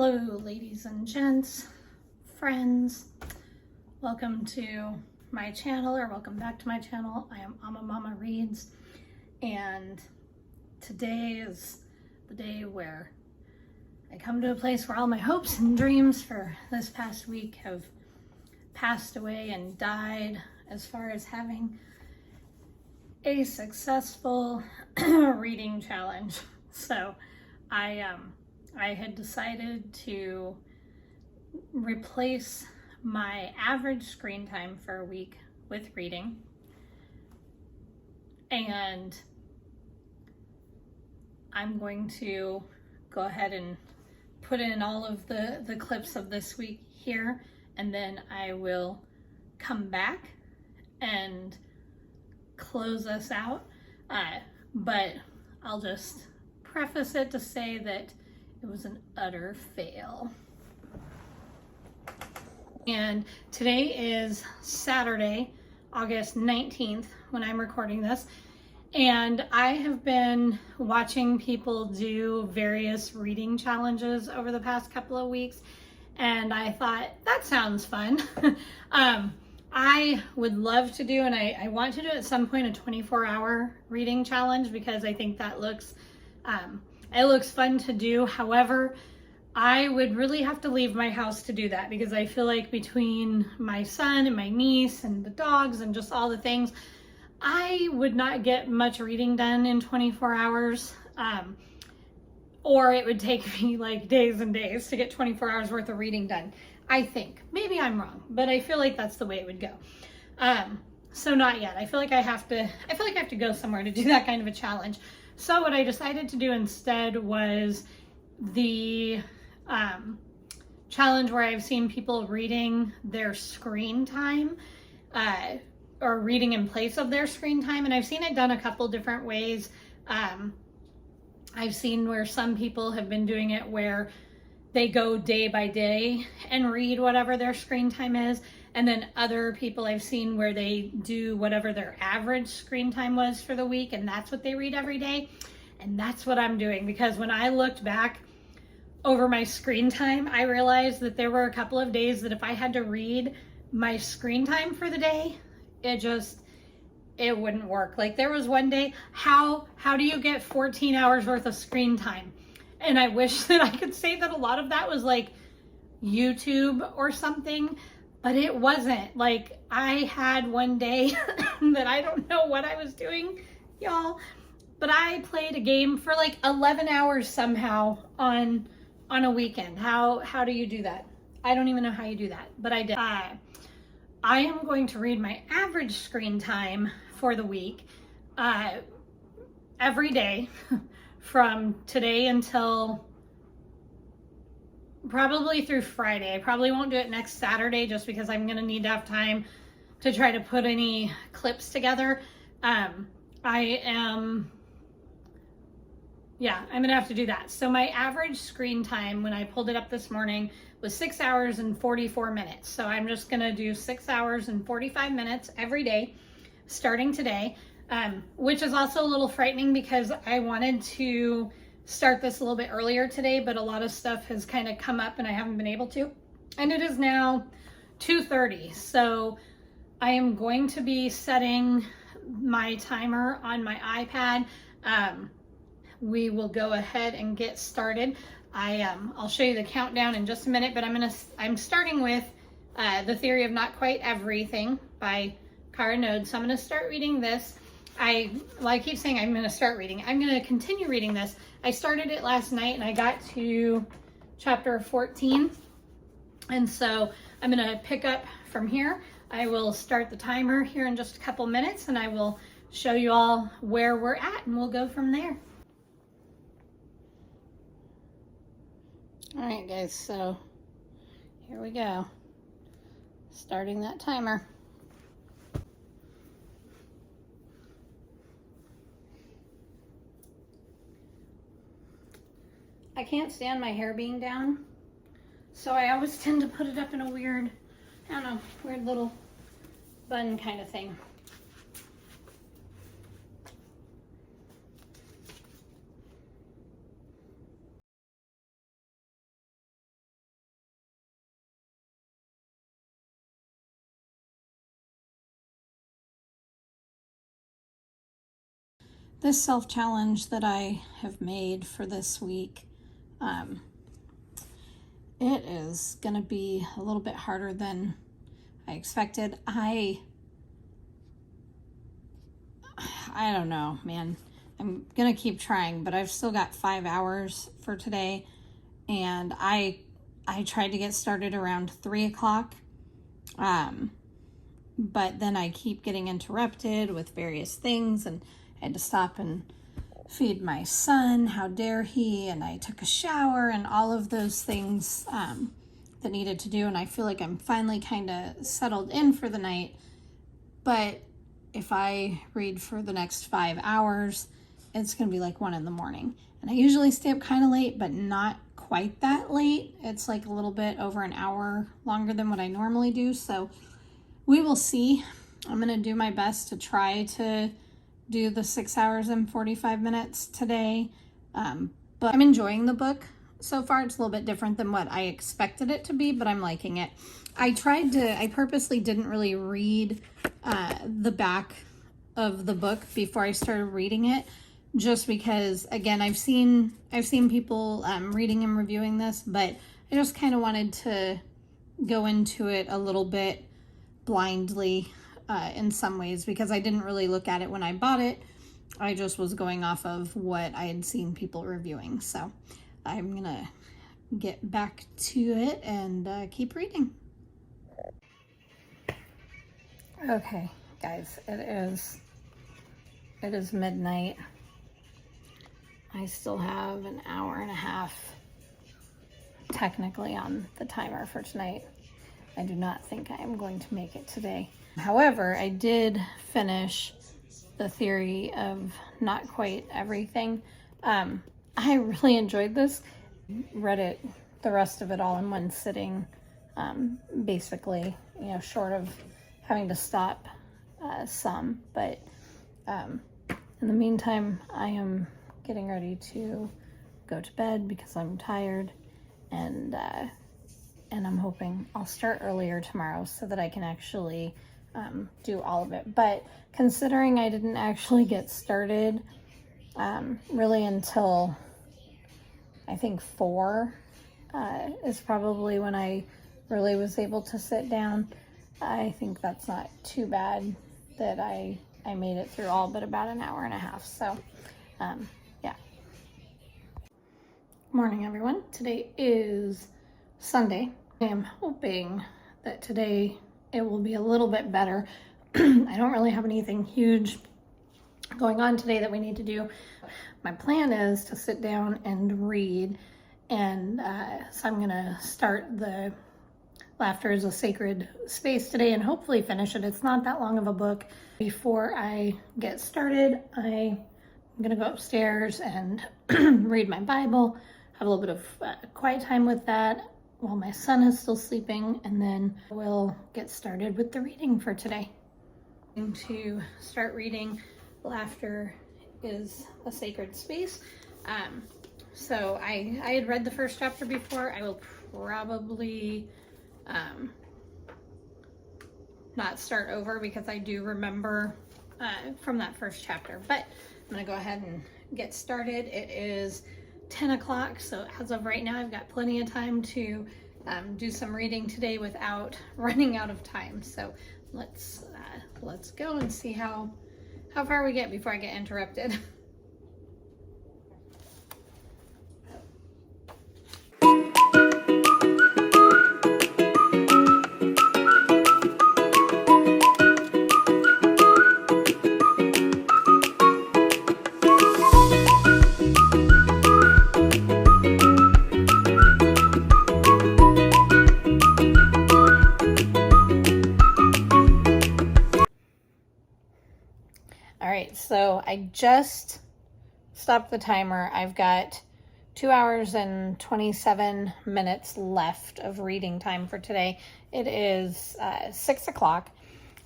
Hello, ladies and gents, friends. Welcome to my channel, or welcome back to my channel. I am Mama Reads, and today is the day where I come to a place where all my hopes and dreams for this past week have passed away and died, as far as having a successful reading challenge. So I had decided to replace my average screen time for a week with reading, and I'm going to go ahead and put in all of the clips of this week here, and then I will come back and close us out, but I'll just preface it to say that it was an utter fail. And today is Saturday, August 19th, when I'm recording this. And I have been watching people do various reading challenges over the past couple of weeks. And I thought, that sounds fun. I would love to do, and I want to do at some point, a 24-hour reading challenge, because I think that looks, it looks fun to do. However, I would really have to leave my house to do that, because I feel like between my son and my niece and the dogs and just all the things, I would not get much reading done in 24 hours. Or it would take me like days and days to get 24 hours worth of reading done. I think. Maybe I'm wrong, but I feel like that's the way it would go. So not yet. I feel like I have to go somewhere to do that kind of a challenge. So what I decided to do instead was the challenge where I've seen people reading their screen time, or reading in place of their screen time. And I've seen it done a couple different ways. I've seen where some people have been doing it where they go day by day and read whatever their screen time is. And then other people I've seen where they do whatever their average screen time was for the week, and that's what they read every day. And that's what I'm doing, because when I looked back over my screen time, I realized that there were a couple of days that if I had to read my screen time for the day, it wouldn't work. Like there was one day, how do you get 14 hours worth of screen time? And I wish that I could say that a lot of that was like YouTube or something, but it wasn't. Like I had one day that I don't know what I was doing, y'all, but I played a game for like 11 hours somehow on a weekend. How do you do that? I don't even know how you do that, but I did. I am going to read my average screen time for the week every day from today until probably through Friday. I probably won't do it next Saturday just because I'm going to need to have time to try to put any clips together. I'm going to have to do that. So my average screen time when I pulled it up this morning was 6 hours and 44 minutes. So I'm just going to do 6 hours and 45 minutes every day starting today, which is also a little frightening because I wanted to start this a little bit earlier today, but a lot of stuff has kind of come up and I haven't been able to. And it is now 2:30. So I am going to be setting my timer on my iPad. We will go ahead and get started. I'll show you the countdown in just a minute, but I'm starting with The Theory of Not Quite Everything by Kara Node. So I'm going to start reading this. I keep saying I'm going to start reading. I'm going to continue reading this. I started it last night and I got to chapter 14. And so I'm going to pick up from here. I will start the timer here in just a couple minutes and I will show you all where we're at and we'll go from there. All right, guys, so here we go. Starting that timer. I can't stand my hair being down, so I always tend to put it up in a weird, I don't know, weird little bun kind of thing. this self-challenge that I have made for this week, it is going to be a little bit harder than I expected. I don't know, man. I'm going to keep trying, but I've still got 5 hours for today. And I tried to get started around 3 o'clock. But then I keep getting interrupted with various things, and I had to stop and feed my son. How dare he? And I took a shower and all of those things that needed to do. And I feel like I'm finally kind of settled in for the night. But if I read for the next 5 hours, it's going to be like 1 in the morning. And I usually stay up kind of late, but not quite that late. It's like a little bit over an hour longer than what I normally do. So we will see. I'm going to do my best to try to do the 6 hours and 45 minutes today. But I'm enjoying the book so far. It's a little bit different than what I expected it to be, but I'm liking it. I purposely didn't really read the back of the book before I started reading it, just because, again, I've seen people reading and reviewing this, but I just kind of wanted to go into it a little bit blindly in some ways, because I didn't really look at it when I bought it. I just was going off of what I had seen people reviewing. So I'm gonna get back to it and keep reading. Okay, guys, it is midnight. I still have an hour and a half technically on the timer for tonight. I do not think I am going to make it today. However, I did finish The Theory of Not Quite Everything. I really enjoyed this. Read it, the rest of it all in one sitting, basically, short of having to stop some. But in the meantime, I am getting ready to go to bed because I'm tired, and I'm hoping I'll start earlier tomorrow so that I can actually do all of it. But considering I didn't actually get started really until I think 4 is probably when I really was able to sit down. I think that's not too bad that I made it through all but about an hour and a half. So yeah. Morning, everyone. Today is Sunday. I am hoping that today it will be a little bit better. I don't really have anything huge going on today that we need to do. My plan is to sit down and read, and so I'm gonna start the Laughter is a Sacred Space today and hopefully finish it. It's not that long of a book. Before I get started, I'm gonna go upstairs and read my Bible, have a little bit of quiet time with that while my son is still sleeping, and then we'll get started with the reading for today. I'm going to start reading Laughter is a Sacred Space. So I had read the first chapter before. I will probably not start over because I do remember from that first chapter, but I'm gonna go ahead and get started. It is 10 o'clock, so as of right now, I've got plenty of time to do some reading today without running out of time. So let's go and see how far we get before I get interrupted. So I just stopped the timer. I've got 2 hours and 27 minutes left of reading time for today. It is 6 o'clock.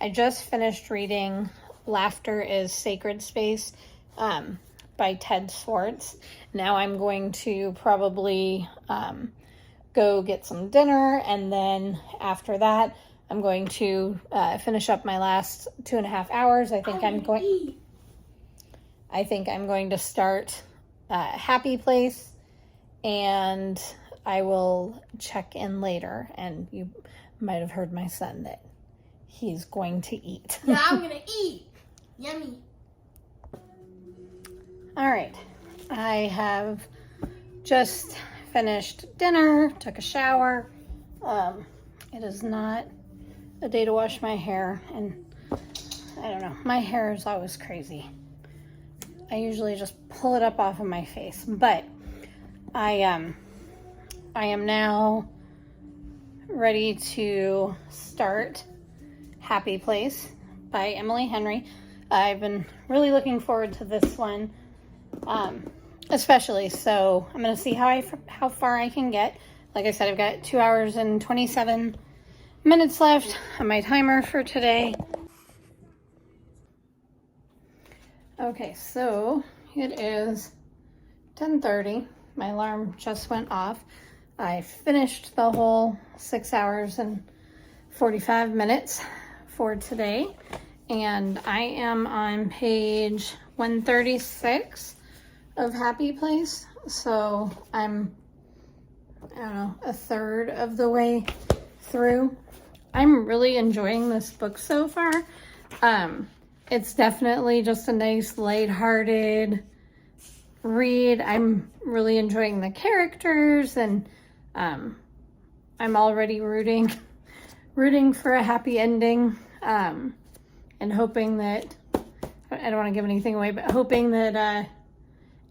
I just finished reading Laughter is Sacred Space by Ted Swartz. Now I'm going to probably go get some dinner, and then after that I'm going to finish up my last 2.5 hours. I I think I'm going to start Happy Place, and I will check in later. And you might have heard my son that he's going to eat. Yeah, I'm gonna eat. Yummy. All right, I have just finished dinner, took a shower. It is not a day to wash my hair, and I don't know, my hair is always crazy. I usually just pull it up off of my face, but I am now ready to start Happy Place by Emily Henry. I've been really looking forward to this one, especially, so I'm going to see how far I can get. Like I said, I've got 2 hours and 27 minutes left on my timer for today. Okay, so it is 10:30. My alarm just went off. I finished the whole 6 hours and 45 minutes for today, and I am on page 136 of Happy Place. So I'm, I don't know, a third of the way through. I'm really enjoying this book so far. It's definitely just a nice lighthearted read. I'm really enjoying the characters, and I'm already rooting for a happy ending, and hoping that, I don't want to give anything away, but hoping that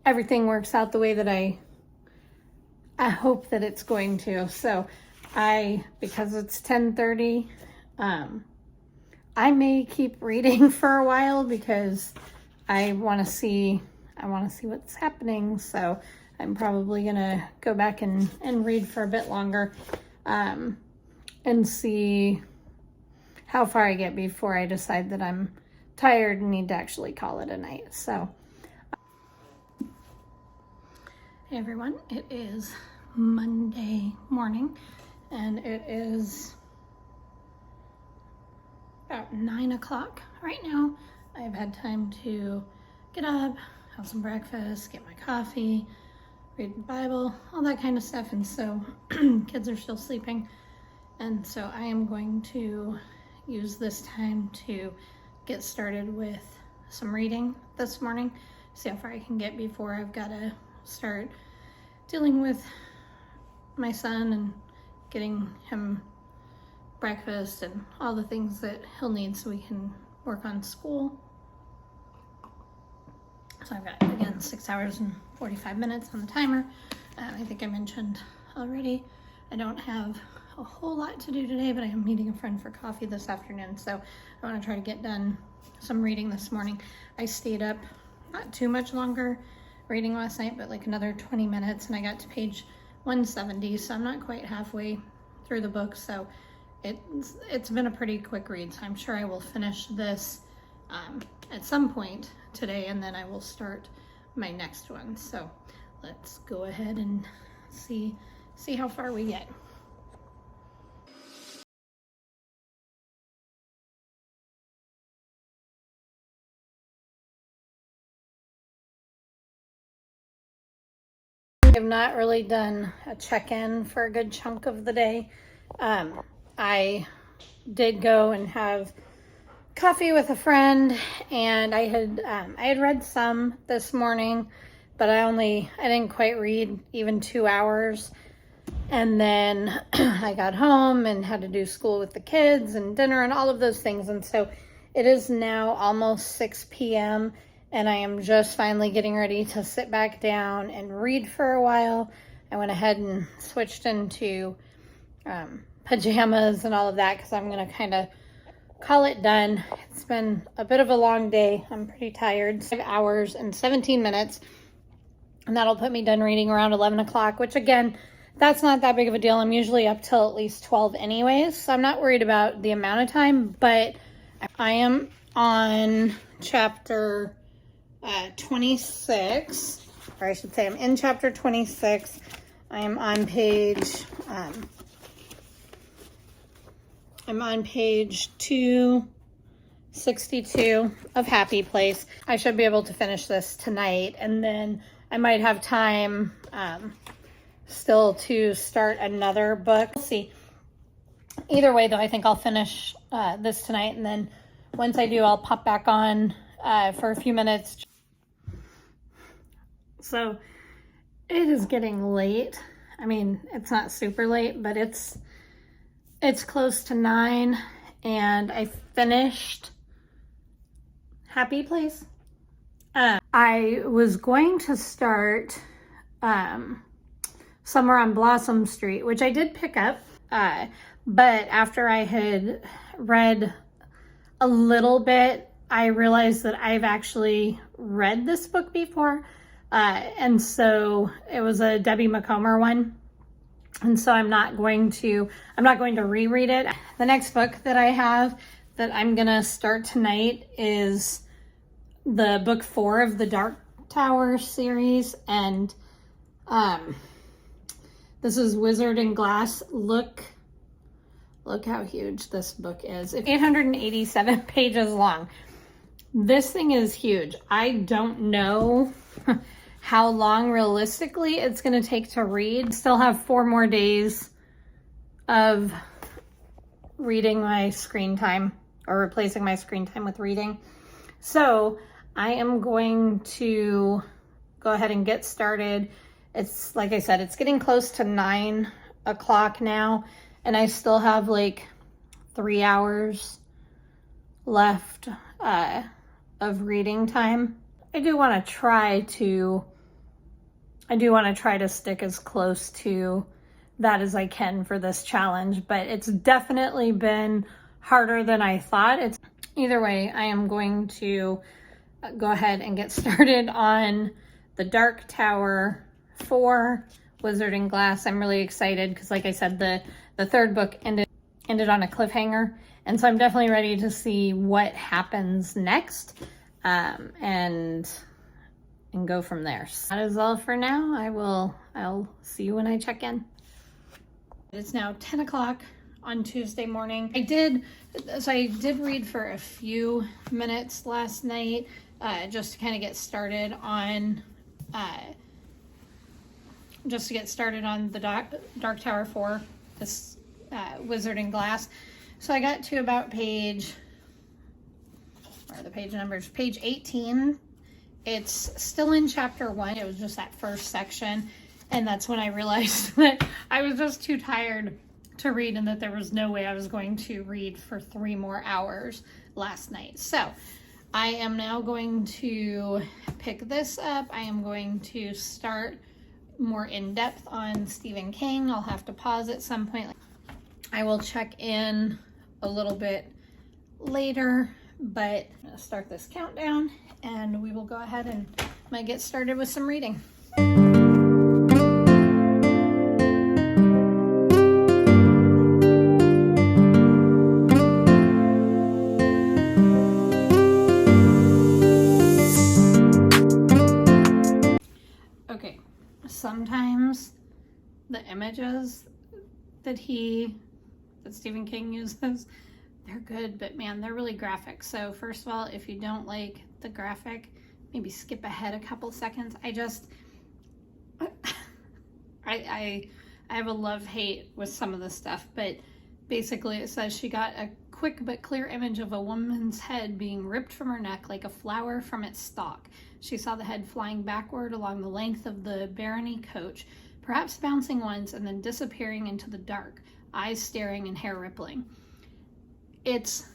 everything works out the way that I hope that it's going to. So because it's 10:30, I may keep reading for a while because I want to see what's happening. So I'm probably gonna go back and read for a bit longer, and see how far I get before I decide that I'm tired and need to actually call it a night. So, hey everyone, it is Monday morning, and it is about 9 o'clock right now. I've had time to get up, have some breakfast, get my coffee, read the Bible, all that kind of stuff. And so kids are still sleeping. And so I am going to use this time to get started with some reading this morning, see how far I can get before I've got to start dealing with my son and getting him breakfast and all the things that he'll need so we can work on school. So I've got, again, 6 hours and 45 minutes on the timer. I think I mentioned already, I don't have a whole lot to do today, but I am meeting a friend for coffee this afternoon, so I want to try to get done some reading this morning. I stayed up not too much longer reading last night, but like another 20 minutes, and I got to page 170, so I'm not quite halfway through the book. So it's been a pretty quick read, so I'm sure I will finish this at some point today, and then I will start my next one. So let's go ahead and see how far we get. I've not really done a check-in for a good chunk of the day. I did go and have coffee with a friend, and I had read some this morning, but I didn't quite read even 2 hours. And then I got home and had to do school with the kids and dinner and all of those things. And so it is now almost 6 p.m. and I am just finally getting ready to sit back down and read for a while. I went ahead and switched into pajamas and all of that because I'm going to kind of call it done. It's been a bit of a long day. I'm pretty tired. 5 hours and 17 minutes. And that'll put me done reading around 11 o'clock, which again, that's not that big of a deal. I'm usually up till at least 12 anyways, so I'm not worried about the amount of time, but I am on chapter 26, or I should say I'm in chapter 26. I am on page, I'm on page 2 62 of Happy Place. I should be able to finish this tonight, and then I might have time still to start another book. We'll see. Either way, though, I think I'll finish this tonight, and then once I do, I'll pop back on for a few minutes. So it is getting late. I mean, it's not super late, but it's close to 9, and I finished Happy Place. I was going to start Somewhere on Blossom Street, which I did pick up, but after I had read a little bit, I realized that I've actually read this book before, and so it was a Debbie Macomber one, and so I'm not going to reread it. The next book that I have that I'm gonna start tonight is the book 4 of the Dark Tower series, and this is Wizard and Glass. Look how huge this book is. It's 887 pages long. This thing is huge. I don't know how long realistically it's going to take to read. Still have 4 more days of reading my screen time, or replacing my screen time with reading. So I am going to go ahead and get started. It's, like I said, it's getting close to 9 o'clock now, and I still have like 3 hours left of reading time. I do want to try to stick as close to that as I can for this challenge, but it's definitely been harder than I thought. Either way, I am going to go ahead and get started on the Dark Tower 4, Wizard and Glass. I'm really excited because, like I said, the third book ended on a cliffhanger, and so I'm definitely ready to see what happens next, and go from there. So that is all for now. I'll see you when I check in. It's now 10 o'clock on Tuesday morning. I did read for a few minutes last night, just to kind of get started on the Dark Tower 4, this Wizard and Glass. So I got to about page 18. It's still in chapter 1. It was just that first section, and that's when I realized that I was just too tired to read, and that there was no way I was going to read for 3 more hours last night. So I am now going to pick this up. I am going to start more in depth on Stephen King. I'll have to pause at some point. I will check in a little bit later, but I'm gonna start this countdown, and we will go ahead and might get started with some reading. Okay, sometimes the images that Stephen King uses, they're good, but man, they're really graphic. So first of all, if you don't like the graphic, maybe skip ahead a couple seconds. I have a love-hate with some of this stuff, but basically it says she got a quick but clear image of a woman's head being ripped from her neck like a flower from its stalk. She saw the head flying backward along the length of the Barony coach, perhaps bouncing once and then disappearing into the dark, eyes staring and hair rippling. It's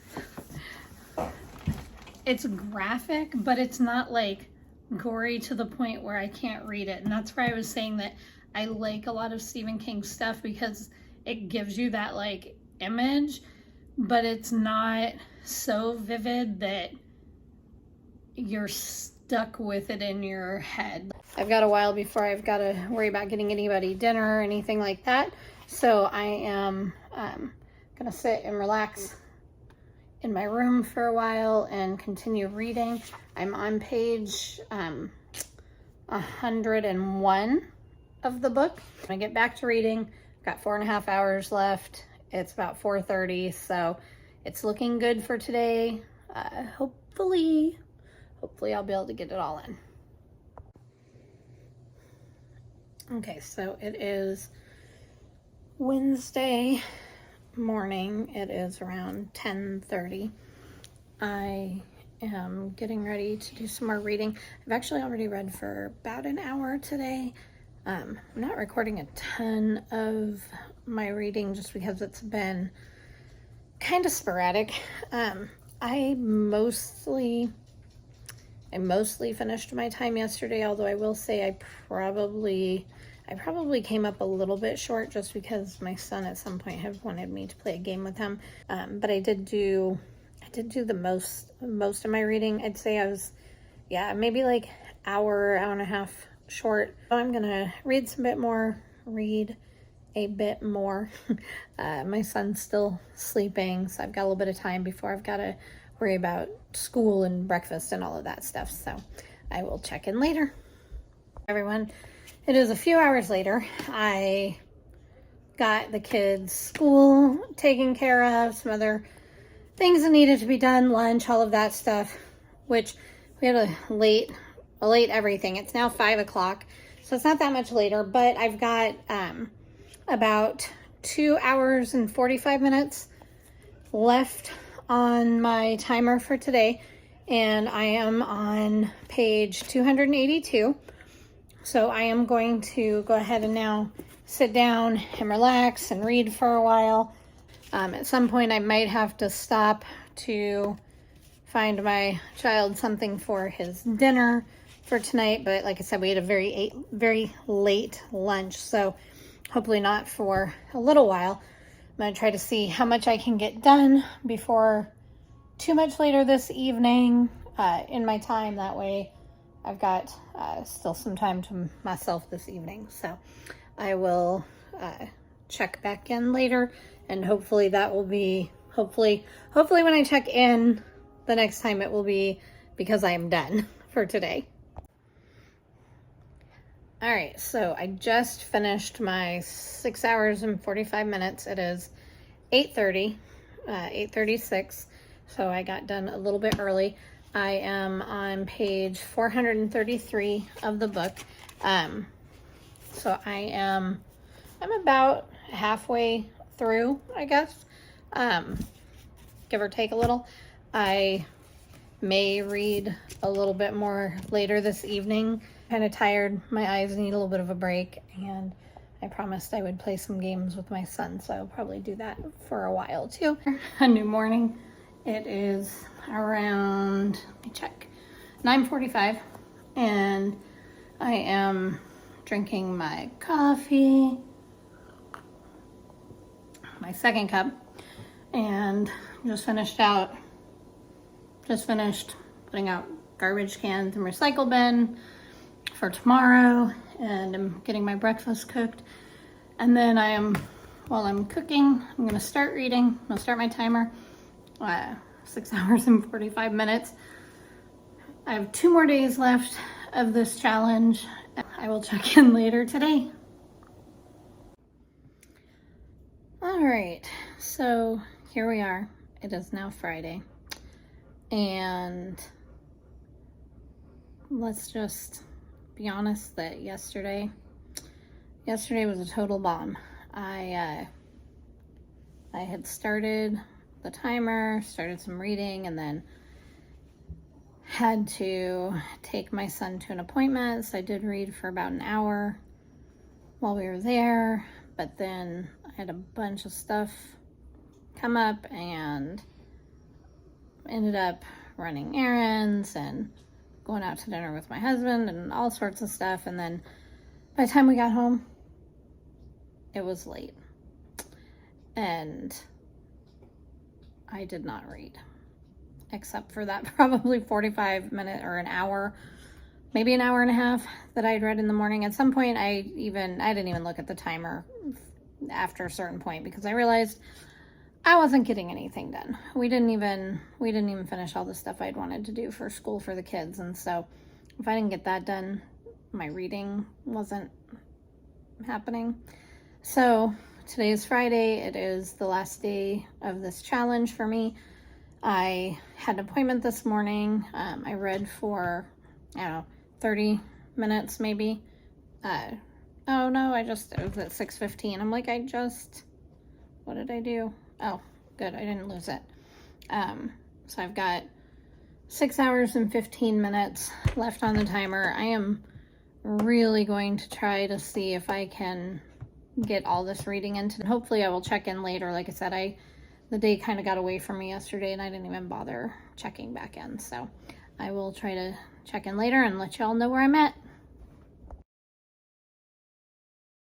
graphic, but it's not like gory to the point where I can't read it. And that's why I was saying that I like a lot of Stephen King stuff, because it gives you that like image, but it's not so vivid that you're stuck with it in your head. I've got a while before I've got to worry about getting anybody dinner or anything like that. So I am gonna sit and relax in my room for a while and continue reading. I'm on page 101 of the book. When I get back to reading, I've got 4.5 hours left. It's about 4:30, so it's looking good for today. hopefully I'll be able to get it all in. Okay, so it is Wednesday morning. It is around 10:30. I am getting ready to do some more reading. I've actually already read for about an hour today. I'm not recording a ton of my reading just because it's been kind of sporadic. I mostly finished my time yesterday, although I will say I probably came up a little bit short just because my son at some point had wanted me to play a game with him. But I did do the most of my reading. I'd say I was, maybe like hour and a half short. I'm gonna read a bit more. My son's still sleeping, so I've got a little bit of time before I've got to worry about school and breakfast and all of that stuff. So I will check in later. Everyone, it is a few hours later. I got the kids' school taken care of, some other things that needed to be done, lunch, all of that stuff, which we had a late everything. It's now 5 o'clock, so it's not that much later, but I've got about 2 hours and 45 minutes left on my timer for today, and I am on page 282. So I am going to go ahead and now sit down and relax and read for a while. At some point I might have to stop to find my child something for his dinner for tonight, but like I said, we had a very late lunch, so hopefully not for a little while. I'm going to try to see how much I can get done before too much later this evening in my time. That way I've got still some time to myself this evening. So I will check back in later, and hopefully that will be, hopefully when I check in the next time, it will be because I am done for today. All right, so I just finished my 6 hours and 45 minutes. It is 8:30, 8:36, so I got done a little bit early. I am on page 433 of the book. So I'm about halfway through, I guess, give or take a little. I may read a little bit more later this evening. Kind of tired, my eyes need a little bit of a break, and I promised I would play some games with my son, so I'll probably do that for a while too. A new morning. It is around, let me check, 9:45, and I am drinking my coffee, my second cup, and just finished putting out garbage cans and recycle bin for tomorrow, and I'm getting my breakfast cooked. And then while I'm cooking, I'm gonna start reading. I'll start my timer, 6 hours and 45 minutes. I have 2 more days left of this challenge. I will check in later today. All right, so here we are. It is now Friday, and let's just be honest that yesterday was a total bomb. I had started the timer, started some reading, and then had to take my son to an appointment. So I did read for about an hour while we were there, but then I had a bunch of stuff come up and ended up running errands and going out to dinner with my husband and all sorts of stuff. And then by the time we got home, it was late, and I did not read, except for that probably 45 minute or an hour, maybe an hour and a half that I'd read in the morning. At some point, I didn't even look at the timer after a certain point, because I realized I wasn't getting anything done. We didn't even finish all the stuff I'd wanted to do for school for the kids. And so if I didn't get that done, my reading wasn't happening. So today is Friday. It is the last day of this challenge for me. I had an appointment this morning. I read for, I don't know, 30 minutes maybe. Oh no, it was at 6:15. I'm like, what did I do? Oh, good, I didn't lose it. So I've got 6 hours and 15 minutes left on the timer. I am really going to try to see if I can get all this reading into. Hopefully I will check in later. Like I said, the day kind of got away from me yesterday and I didn't even bother checking back in. So I will try to check in later and let y'all know where I'm at.